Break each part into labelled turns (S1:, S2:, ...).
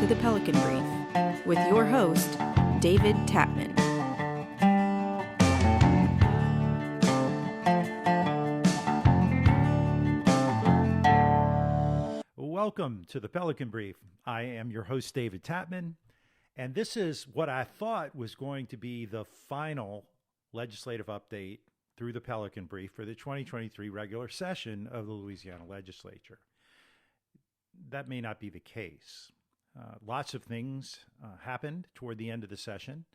S1: the Pelican Brief with your host, David Tapman.
S2: Welcome to the Pelican Brief. I am your host, David Tapman, and this is what I thought was going to be the final legislative update through the Pelican Brief for the 2023 regular session of the Louisiana legislature. That may not be the case. Lots of things happened toward the end of the session.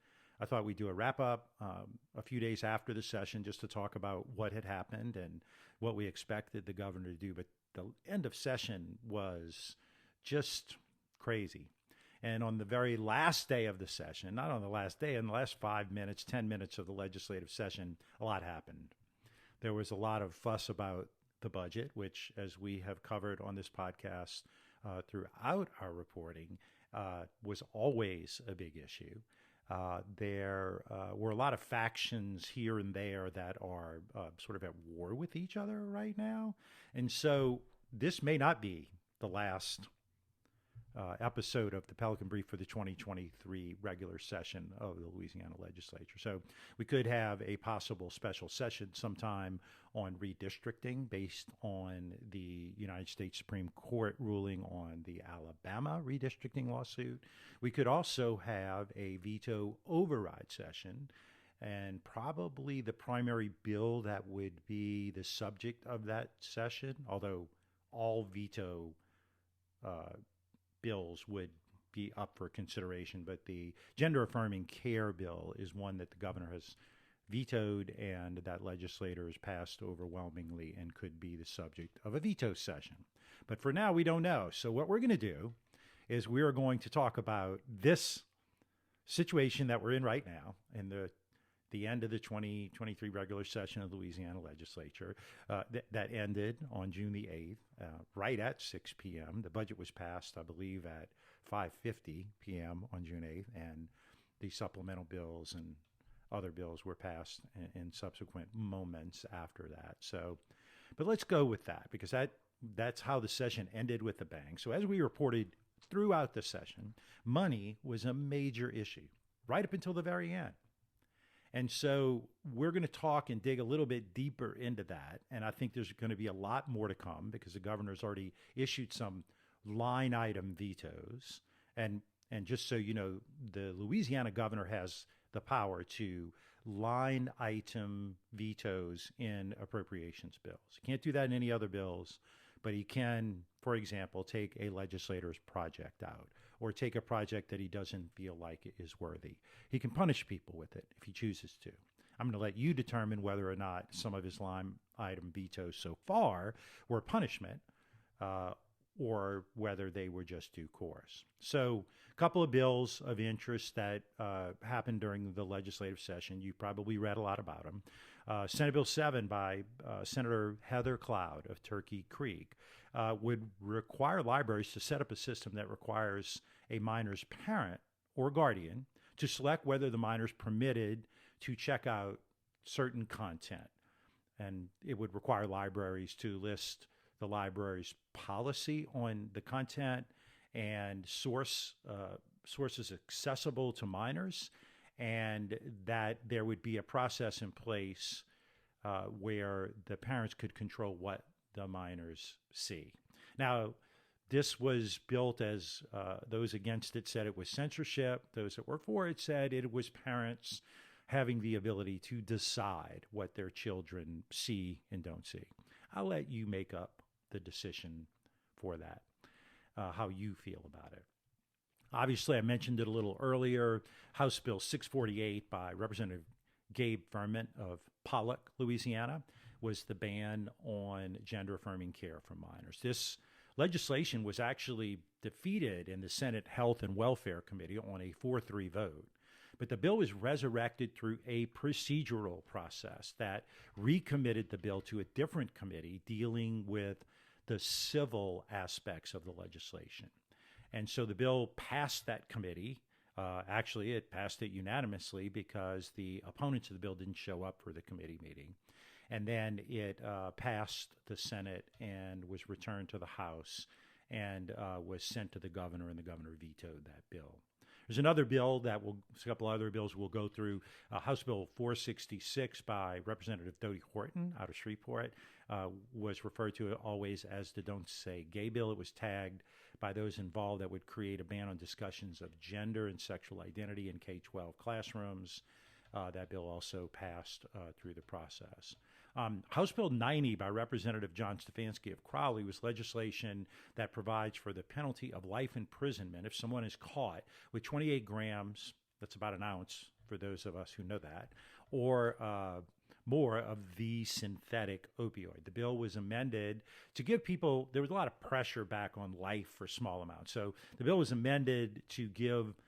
S2: I thought we'd do a wrap-up a few days after the session just to talk about what had happened and what we expected the governor to do, but the end of session was just crazy. And on the very last day of the session, not on the last day, in the last 5 minutes, 10 minutes of the legislative session, a lot happened. There was a lot of fuss about the budget, which, as we have covered on this podcast throughout our reporting, was always a big issue. There were a lot of factions here and there that are sort of at war with each other right now. And so this may not be the last episode of the Pelican Brief for the 2023 regular session of the Louisiana legislature. So we could have a possible special session sometime on redistricting based on the United States Supreme Court ruling on the Alabama redistricting lawsuit. We could also have a veto override session, and probably the primary bill that would be the subject of that session, although all veto bills would be up for consideration, but the gender-affirming care bill is one that the governor has vetoed and that legislators passed overwhelmingly and could be the subject of a veto session. But for now, we don't know. So what we're going to do is we are going to talk about this situation that we're in right now in the end of the 2023 regular session of the Louisiana legislature that ended on June the 8th, right at 6 p.m. The budget was passed, I believe, at 5:50 p.m. on June 8th, and the supplemental bills and other bills were passed in subsequent moments after that. So, but let's go with that because that's how the session ended with a bang. So as we reported throughout the session, money was a major issue right up until the very end. And so we're going to talk and dig a little bit deeper into that. And I think there's going to be a lot more to come because the governor's already issued some line item vetoes. And just so you know, the Louisiana governor has the power to line item vetoes in appropriations bills. He can't do that in any other bills, but he can, for example, take a legislator's project out or take a project that he doesn't feel like is worthy. He can punish people with it if he chooses to. I'm going to let you determine whether or not some of his line item vetoes so far were punishment or whether they were just due course. So a couple of bills of interest that happened during the legislative session. You probably read a lot about them. Senate Bill 7 by Senator Heather Cloud of Turkey Creek would require libraries to set up a system that requires a minor's parent or guardian to select whether the minor is permitted to check out certain content. And it would require libraries to list the library's policy on the content and sources accessible to minors, and that there would be a process in place where the parents could control what the minors see. Now, this was built as those against it said it was censorship. Those that were for it said it was parents having the ability to decide what their children see and don't see. I'll let you make up the decision for that, how you feel about it. Obviously, I mentioned it a little earlier. House Bill 648 by Representative Gabe Furman of Pollock, Louisiana, was the ban on gender-affirming care for minors. This legislation was actually defeated in the Senate Health and Welfare Committee on a 4-3 vote. But the bill was resurrected through a procedural process that recommitted the bill to a different committee dealing with the civil aspects of the legislation. And so the bill passed that committee. Actually, it passed it unanimously because the opponents of the bill didn't show up for the committee meeting. And then it passed the Senate and was returned to the House. and was sent to the governor, and the governor vetoed that bill. There's another bill a couple other bills we'll go through. House Bill 466 by Representative Dodie Horton out of Shreveport was referred to always as the Don't Say Gay bill. It was tagged by those involved that would create a ban on discussions of gender and sexual identity in K-12 classrooms. That bill also passed through the process. House Bill 90 by Representative John Stefanski of Crowley was legislation that provides for the penalty of life imprisonment if someone is caught with 28 grams, that's about an ounce for those of us who know that, or more of the synthetic opioid. The bill was amended to give people, there was a lot of pressure back on life for small amounts. So the bill was amended to give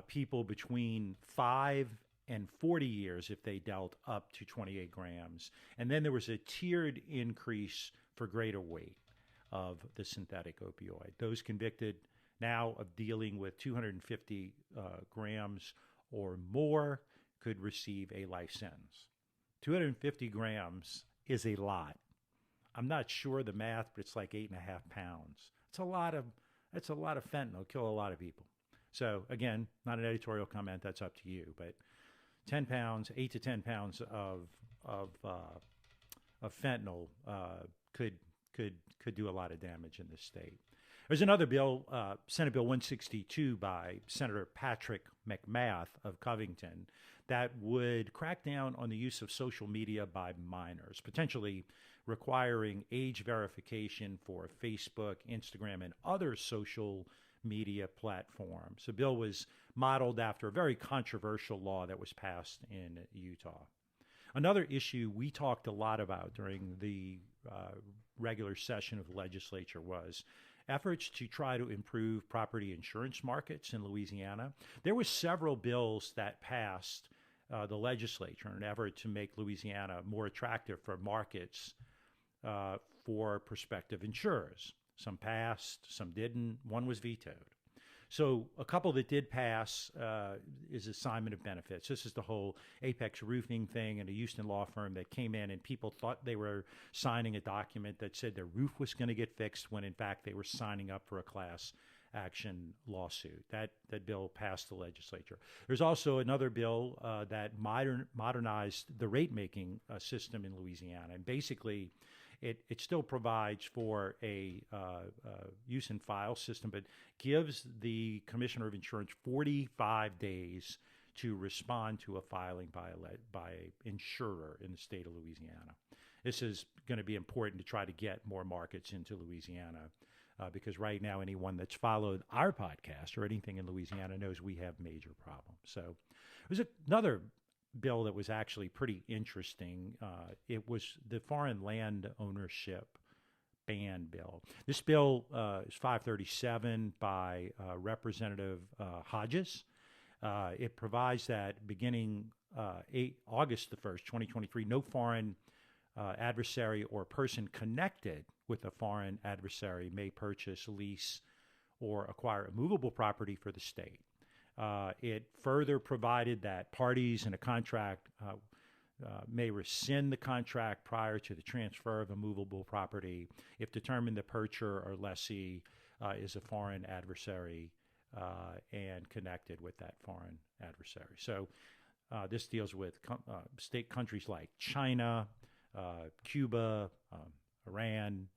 S2: people between 5 and 40 years if they dealt up to 28 grams. And then there was a tiered increase for greater weight of the synthetic opioid. Those convicted now of dealing with 250 grams or more could receive a life sentence. 250 grams is a lot. I'm not sure the math, but it's like 8.5 pounds. It's a lot of fentanyl, kill a lot of people. So again, not an editorial comment, that's up to you, but 10 pounds, 8 to 10 pounds of fentanyl could do a lot of damage in this state. There's another bill, Senate Bill 162 by Senator Patrick McMath of Covington, that would crack down on the use of social media by minors, potentially requiring age verification for Facebook, Instagram, and other social media platforms. The bill was modeled after a very controversial law that was passed in Utah. Another issue we talked a lot about during the regular session of the legislature was efforts to try to improve property insurance markets in Louisiana. There were several bills that passed the legislature in an effort to make Louisiana more attractive for markets for prospective insurers. Some passed, some didn't. One was vetoed. So a couple that did pass is assignment of benefits. This is the whole Apex Roofing thing and a Houston law firm that came in and people thought they were signing a document that said their roof was going to get fixed when in fact they were signing up for a class action lawsuit. That bill passed the legislature. There's also another bill that modernized the rate-making system in Louisiana. And basically, it still provides for a use and file system, but gives the Commissioner of Insurance 45 days to respond to a filing by an insurer in the state of Louisiana. This is going to be important to try to get more markets into Louisiana because right now anyone that's followed our podcast or anything in Louisiana knows we have major problems. So there's another bill that was actually pretty interesting. It was the foreign land ownership ban bill. This bill is 537 by Representative Hodges. It provides that beginning August the 1st, 2023, no foreign adversary or person connected with a foreign adversary may purchase, lease, or acquire a movable property for the state. It further provided that parties in a contract may rescind the contract prior to the transfer of a movable property if determined the purchaser or lessee is a foreign adversary and connected with that foreign adversary. So this deals with state countries like China, Cuba, Iran.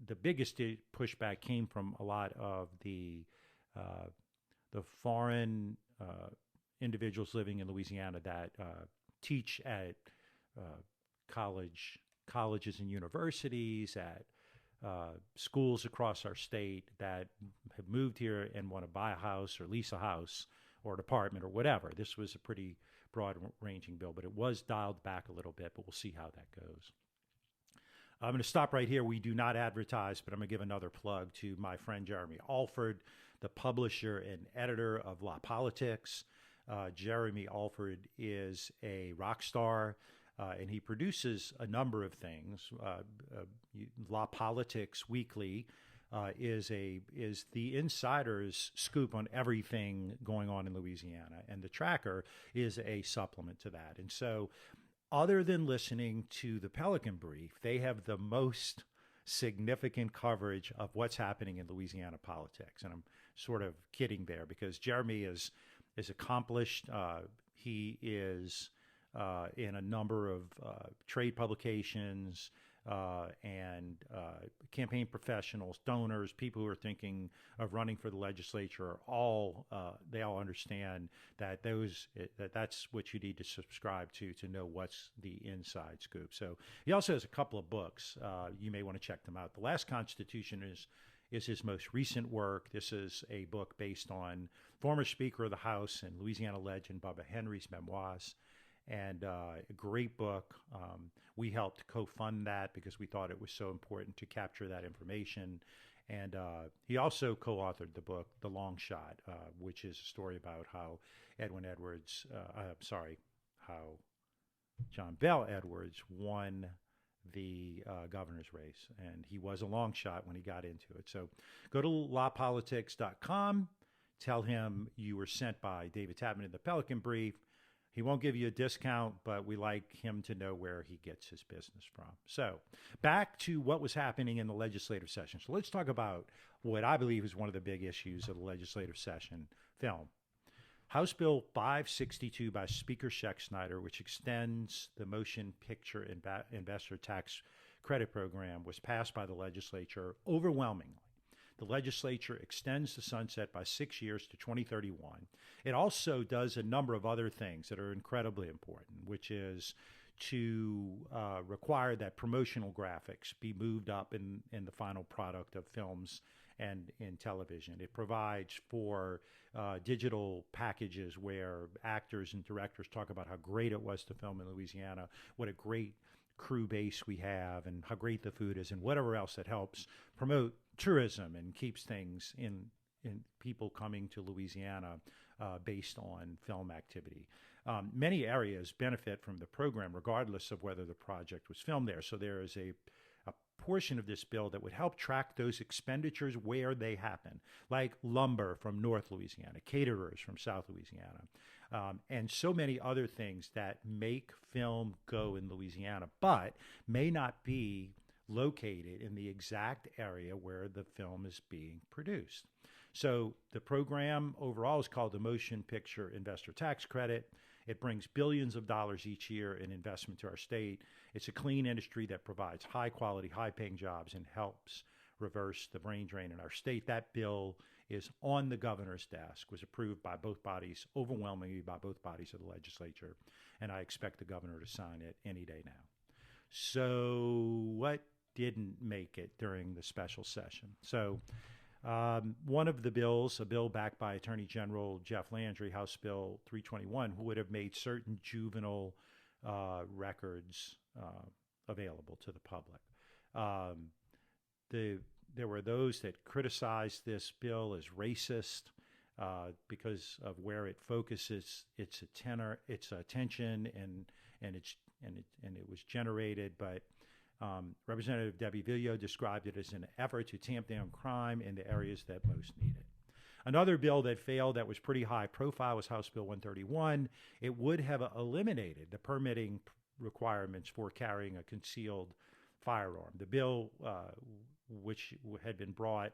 S2: The biggest pushback came from a lot of the foreign individuals living in Louisiana that teach at colleges and universities, at schools across our state that have moved here and want to buy a house or lease a house or an apartment or whatever. This was a pretty broad-ranging bill, but it was dialed back a little bit, but we'll see how that goes. I'm going to stop right here. We do not advertise, but I'm going to give another plug to my friend Jeremy Alford, the publisher and editor of La Politics. Jeremy Alford is a rock star, and he produces a number of things. La Politics Weekly is the insider's scoop on everything going on in Louisiana, and the Tracker is a supplement to that. And so, other than listening to the Pelican Brief, they have the most significant coverage of what's happening in Louisiana politics. And I'm sort of kidding there because Jeremy is accomplished. He is in a number of trade publications and campaign professionals, donors, people who are thinking of running for the legislature are all they all understand that that's what you need to subscribe to know what's the inside scoop. So he also has a couple of books. You may want to check them out. The Last Constitution is his most recent work. This is a book based on former Speaker of the House and Louisiana legend Bubba Henry's memoirs. And a great book. We helped co-fund that because we thought it was so important to capture that information. And he also co-authored the book, The Long Shot, which is a story about how how John Bell Edwards won the governor's race. And he was a long shot when he got into it. So go to lawpolitics.com. Tell him you were sent by David Tapman in the Pelican Brief. He won't give you a discount, but we like him to know where he gets his business from. So back to what was happening in the legislative session. So let's talk about what I believe is one of the big issues of the legislative session, film. House Bill 562 by Speaker Schexnayder, which extends the motion picture investor tax credit program, was passed by the legislature overwhelmingly. The legislature extends the sunset by 6 years to 2031. It also does a number of other things that are incredibly important, which is to require that promotional graphics be moved up in the final product of films and in television. It provides for digital packages where actors and directors talk about how great it was to film in Louisiana, what a great crew base we have, and how great the food is, and whatever else that helps promote tourism and keeps things in people coming to Louisiana based on film activity. Many areas benefit from the program regardless of whether the project was filmed there. So there is a portion of this bill that would help track those expenditures where they happen, like lumber from North Louisiana, caterers from South Louisiana, and so many other things that make film go in Louisiana, but may not be located in the exact area where the film is being produced. So the program overall is called the Motion Picture Investor Tax Credit. It brings billions of dollars each year in investment to our state. It's a clean industry that provides high quality, high paying jobs and helps reverse the brain drain in our state. That bill is on the governor's desk, was approved by both bodies, overwhelmingly by both bodies of the legislature, and I expect the governor to sign it any day now. So what didn't make it during the special session? So one of the bills, a bill backed by Attorney General Jeff Landry, House Bill 321, would have made certain juvenile records available to the public. There were those that criticized this bill as racist because of where it focuses its attention and it was generated, but Representative Debbie Villo described it as an effort to tamp down crime in the areas that most need it. Another bill that failed that was pretty high profile was House Bill 131. It would have eliminated the permitting requirements for carrying a concealed firearm. The bill, which had been brought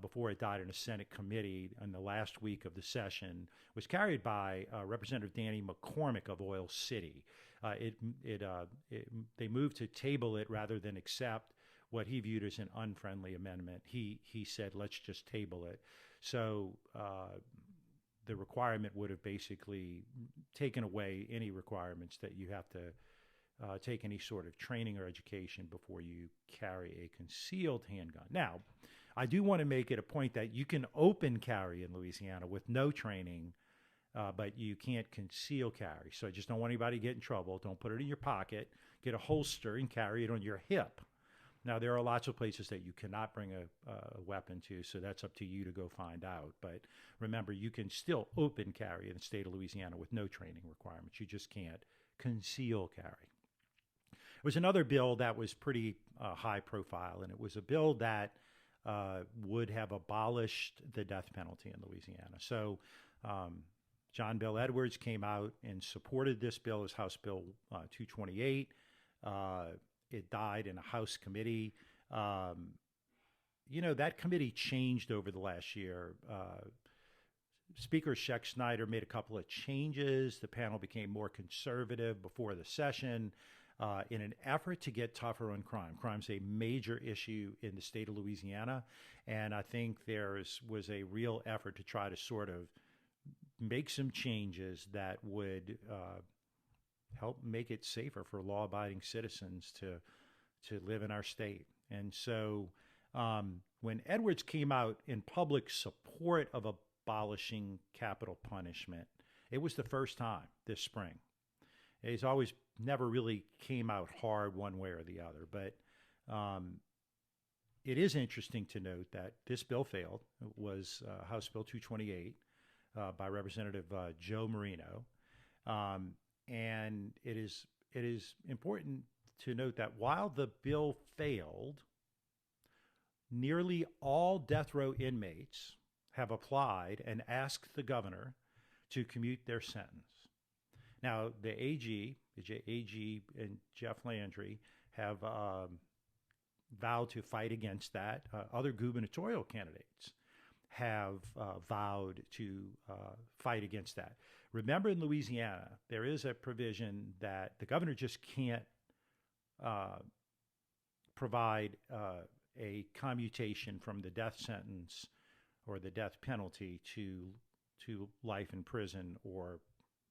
S2: before it died in a Senate committee in the last week of the session, was carried by Representative Danny McCormick of Oil City. They moved to table it rather than accept what he viewed as an unfriendly amendment. He said, let's just table it. So the requirement would have basically taken away any requirements that you have to take any sort of training or education before you carry a concealed handgun. Now, I do want to make it a point that you can open carry in Louisiana with no training, but you can't conceal carry. So I just don't want anybody to get in trouble. Don't put it in your pocket. Get a holster and carry it on your hip. Now, there are lots of places that you cannot bring a weapon to, so that's up to you to go find out. But remember, you can still open carry in the state of Louisiana with no training requirements. You just can't conceal carry. There was another bill that was pretty high profile, and it was a bill that would have abolished the death penalty in Louisiana. So John Bell Edwards came out and supported this bill as House Bill 228. It died in a House committee. Um, that committee changed over the last year. Speaker Scheck-Snyder made a couple of changes. The panel became more conservative before the session in an effort to get tougher on crime. Crime's a major issue in the state of Louisiana, and I think there was a real effort to try to sort of make some changes that would help make it safer for law-abiding citizens to live in our state. And so when Edwards came out in public support of abolishing capital punishment, it was the first time this spring. He's always never really came out hard one way or the other, but it is interesting to note that this bill failed. It was House Bill 228 by Representative Joe Marino, and it is important to note that while the bill failed, nearly all death row inmates have applied and asked the governor to commute their sentence. Now, the AG and Jeff Landry have vowed to fight against that. Other gubernatorial candidates have vowed to fight against that. Remember, in Louisiana, there is a provision that the governor just can't provide a commutation from the death sentence or the death penalty to life in prison or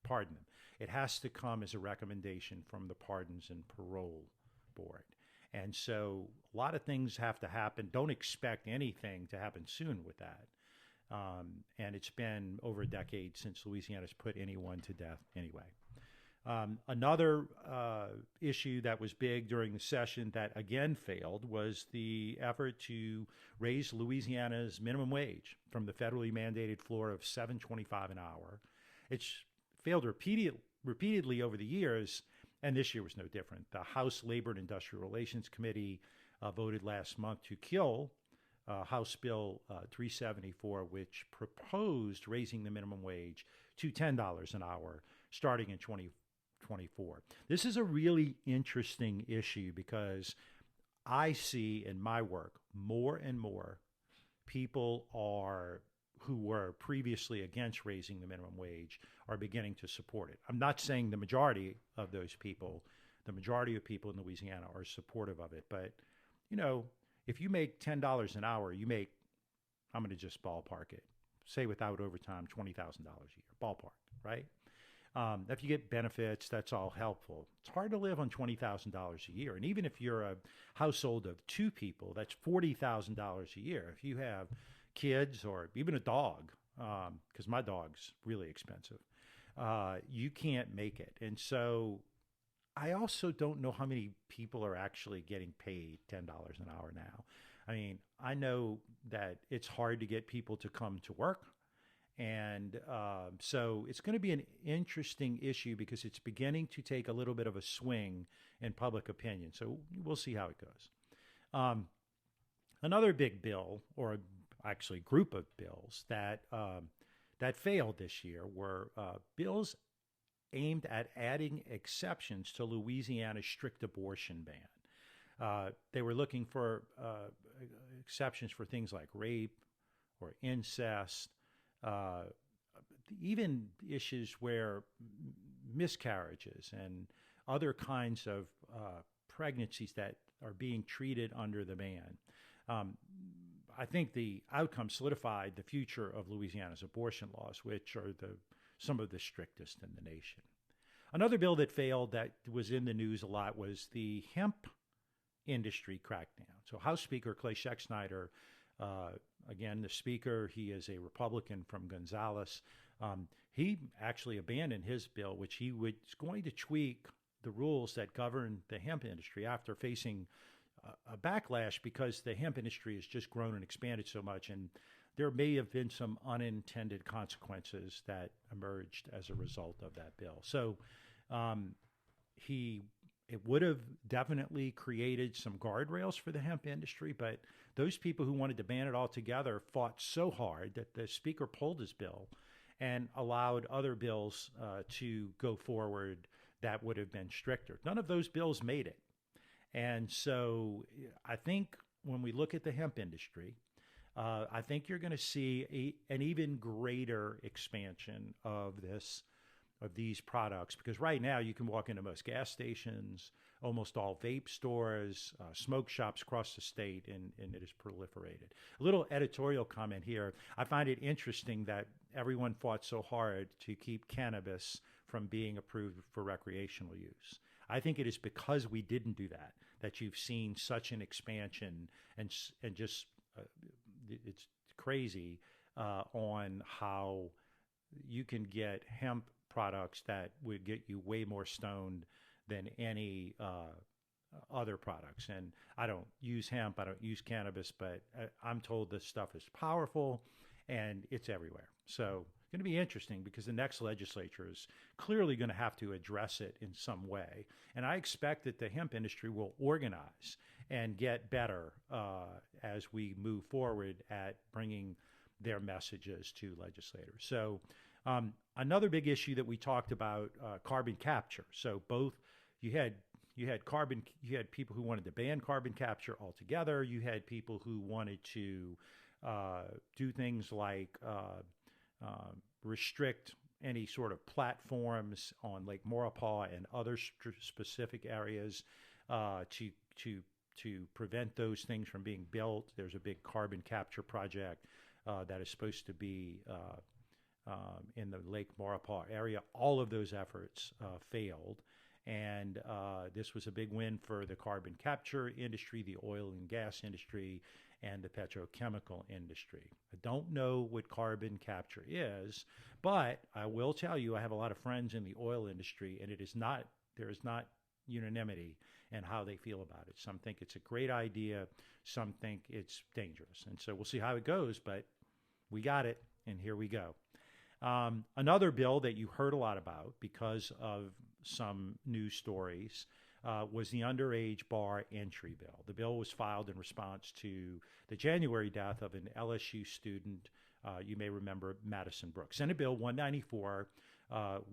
S2: pardon them. It has to come as a recommendation from the Pardons and Parole Board. And so a lot of things have to happen. Don't expect anything to happen soon with that. And it's been over a decade since Louisiana's put anyone to death anyway. Another issue that was big during the session that again failed was the effort to raise Louisiana's minimum wage from the federally mandated floor of $7.25 an hour. It's failed repeatedly over the years, and this year was no different. The House Labor and Industrial Relations Committee voted last month to kill House Bill 374, which proposed raising the minimum wage to $10 an hour starting in 2024. This is a really interesting issue because I see in my work more and more people who were previously against raising the minimum wage are beginning to support it. I'm not saying the majority of those people, the majority of people in Louisiana are supportive of it, but if you make $10 an hour, you make, I'm going to just ballpark it, say without overtime, $20,000 a year, ballpark, right? If you get benefits, that's all helpful. It's hard to live on $20,000 a year. And even if you're a household of two people, that's $40,000 a year. If you have kids or even a dog, because my dog's really expensive, you can't make it. And so I also don't know how many people are actually getting paid $10 an hour now. I mean, I know that it's hard to get people to come to work. And so it's going to be an interesting issue because it's beginning to take a little bit of a swing in public opinion. So we'll see how it goes. Another big bill, or actually group of bills that failed this year were bills aimed at adding exceptions to Louisiana's strict abortion ban. They were looking for exceptions for things like rape or incest, even issues where miscarriages and other kinds of pregnancies that are being treated under the ban. I think the outcome solidified the future of Louisiana's abortion laws, which are some of the strictest in the nation. Another bill that failed that was in the news a lot was the hemp industry crackdown. So House Speaker Clay Scheck-Snyder, again, the Speaker, he is a Republican from Gonzales. He actually abandoned his bill, which he was going to tweak the rules that govern the hemp industry after facing a backlash because the hemp industry has just grown and expanded so much, and there may have been some unintended consequences that emerged as a result of that bill. So it would have definitely created some guardrails for the hemp industry, but those people who wanted to ban it altogether fought so hard that the Speaker pulled his bill and allowed other bills to go forward that would have been stricter. None of those bills made it. And so I think when we look at the hemp industry, I think you're going to see an even greater expansion of these products, because right now you can walk into most gas stations, almost all vape stores, smoke shops across the state, and it is proliferated. A little editorial comment here. I find it interesting that everyone fought so hard to keep cannabis from being approved for recreational use. I think it is because we didn't do that that you've seen such an expansion and just it's crazy on how you can get hemp products that would get you way more stoned than any other products. And I don't use hemp, I don't use cannabis, but I'm told this stuff is powerful and it's everywhere. So it's going to be interesting because the next legislature is clearly going to have to address it in some way. And I expect that the hemp industry will organize and get better as we move forward at bringing their messages to legislators. So another big issue that we talked about, carbon capture. So both you had people who wanted to ban carbon capture altogether. You had people who wanted to do things like restrict any sort of platforms on Lake Maurepas and other specific areas to prevent those things from being built. There's a big carbon capture project that is supposed to be in the Lake Maurepas area. All of those efforts failed. And this was a big win for the carbon capture industry, the oil and gas industry, and the petrochemical industry. I don't know what carbon capture is, but I will tell you I have a lot of friends in the oil industry, and there is not unanimity in how they feel about it. Some think it's a great idea, some think it's dangerous. And so we'll see how it goes, but we got it, and here we go. Another bill that you heard a lot about because of some news stories was the underage bar entry bill. The bill was filed in response to the January death of an LSU student. You may remember Madison Brooks. Senate Bill 194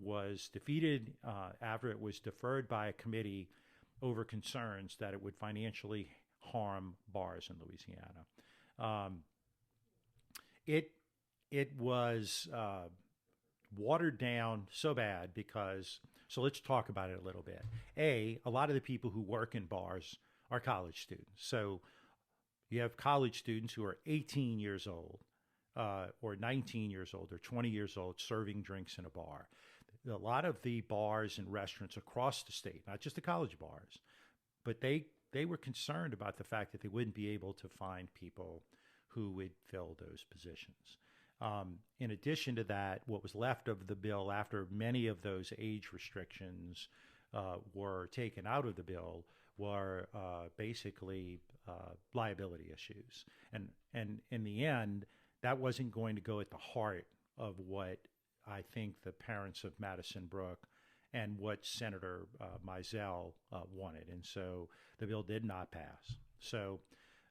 S2: was defeated after it was deferred by a committee over concerns that it would financially harm bars in Louisiana. It was watered down so bad because, so let's talk about it a little bit. A lot of the people who work in bars are college students. So you have college students who are 18 years old or 19 years old or 20 years old serving drinks in a bar. A lot of the bars and restaurants across the state, not just the college bars, but they were concerned about the fact that they wouldn't be able to find people who would fill those positions. In addition to that, what was left of the bill after many of those age restrictions were taken out of the bill were basically liability issues. And in the end, that wasn't going to go at the heart of what I think the parents of Madison Brook and what Senator Mizell wanted. And so the bill did not pass. So,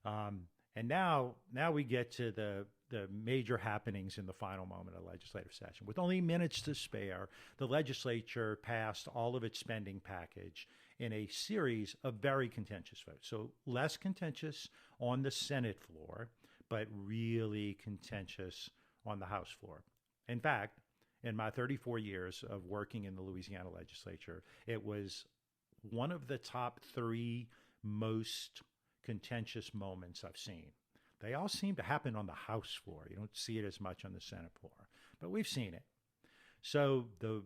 S2: and now we get to the major happenings in the final moment of legislative session. With only minutes to spare, the legislature passed all of its spending package in a series of very contentious votes. So less contentious on the Senate floor, but really contentious on the House floor. In fact, in my 34 years of working in the Louisiana legislature, it was one of the top 3 most contentious moments I've seen. They all seem to happen on the House floor. You don't see it as much on the Senate floor, but we've seen it. So the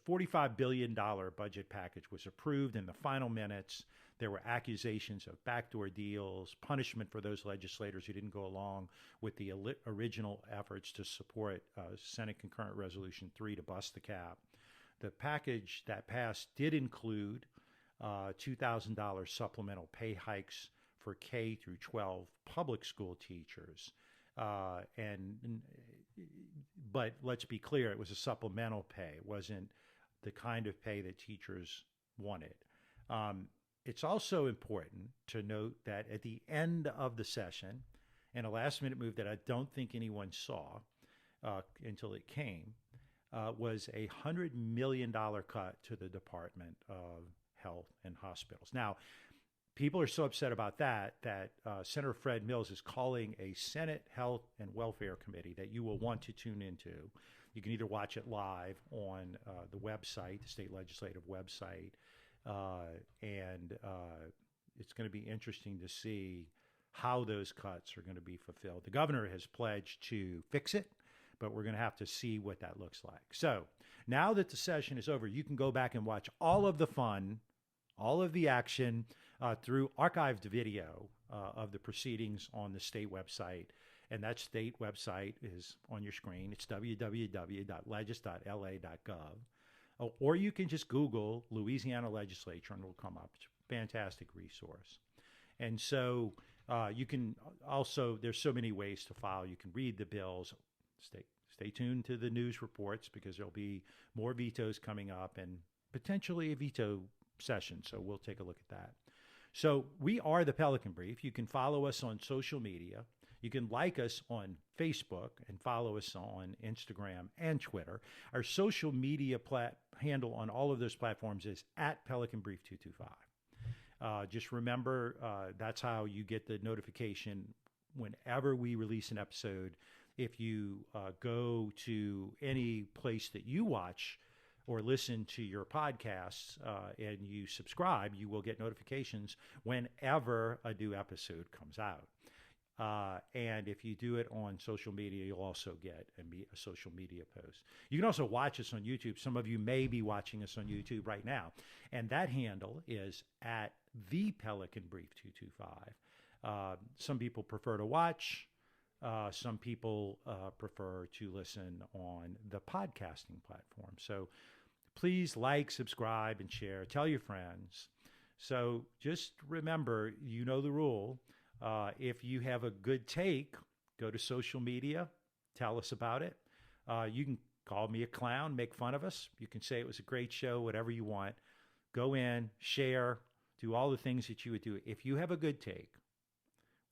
S2: $45 billion budget package was approved in the final minutes. There were accusations of backdoor deals, punishment for those legislators who didn't go along with the original efforts to support Senate Concurrent Resolution 3 to bust the cap. The package that passed did include $2,000 supplemental pay hikes for K through 12 public school teachers. But let's be clear, it was a supplemental pay. It wasn't the kind of pay that teachers wanted. It's also important to note that at the end of the session, in a last-minute move that I don't think anyone saw until it came, was a $100 million cut to the Department of Health and Hospitals. Now, people are so upset about that Senator Fred Mills is calling a Senate Health and Welfare Committee that you will want to tune into. You can either watch it live on the website, the state legislative website, and it's going to be interesting to see how those cuts are going to be fulfilled. The governor has pledged to fix it, but we're going to have to see what that looks like. So now that the session is over, you can go back and watch all of the fun, all of the action through archived video of the proceedings on the state website. And that state website is on your screen. It's www.legis.la.gov. Or you can just Google Louisiana Legislature and it'll come up. It's a fantastic resource. And so you can also, there's so many ways to file. You can read the bills. Stay tuned to the news reports because there'll be more vetoes coming up and potentially a veto session. So we'll take a look at that. So we are the Pelican Brief. You can follow us on social media. You can like us on Facebook and follow us on Instagram and Twitter. Our social media handle on all of those platforms is @PelicanBrief225. Just remember, that's how you get the notification whenever we release an episode. If you go to any place that you watch or listen to your podcasts and you subscribe, you will get notifications whenever a new episode comes out. And if you do it on social media, you'll also get a social media post. You can also watch us on YouTube. Some of you may be watching us on YouTube right now. And that handle is @ThePelicanBrief225. Some people prefer to watch. Some people prefer to listen on the podcasting platform. So please like, subscribe, and share. Tell your friends. So just remember, you know the rule. If you have a good take, go to social media, tell us about it. You can call me a clown, make fun of us. You can say it was a great show, whatever you want. Go in, share, do all the things that you would do. If you have a good take,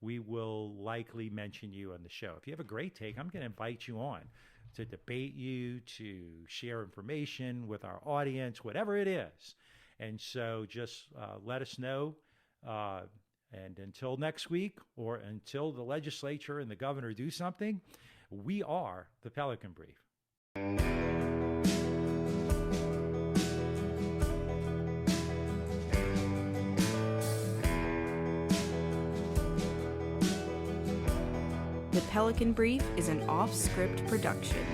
S2: we will likely mention you on the show. If you have a great take, I'm going to invite you on to debate you, to share information with our audience, whatever it is. And so just let us know. And until next week, or until the legislature and the governor do something, we are the Pelican Brief.
S1: The Pelican Brief is an off-script production.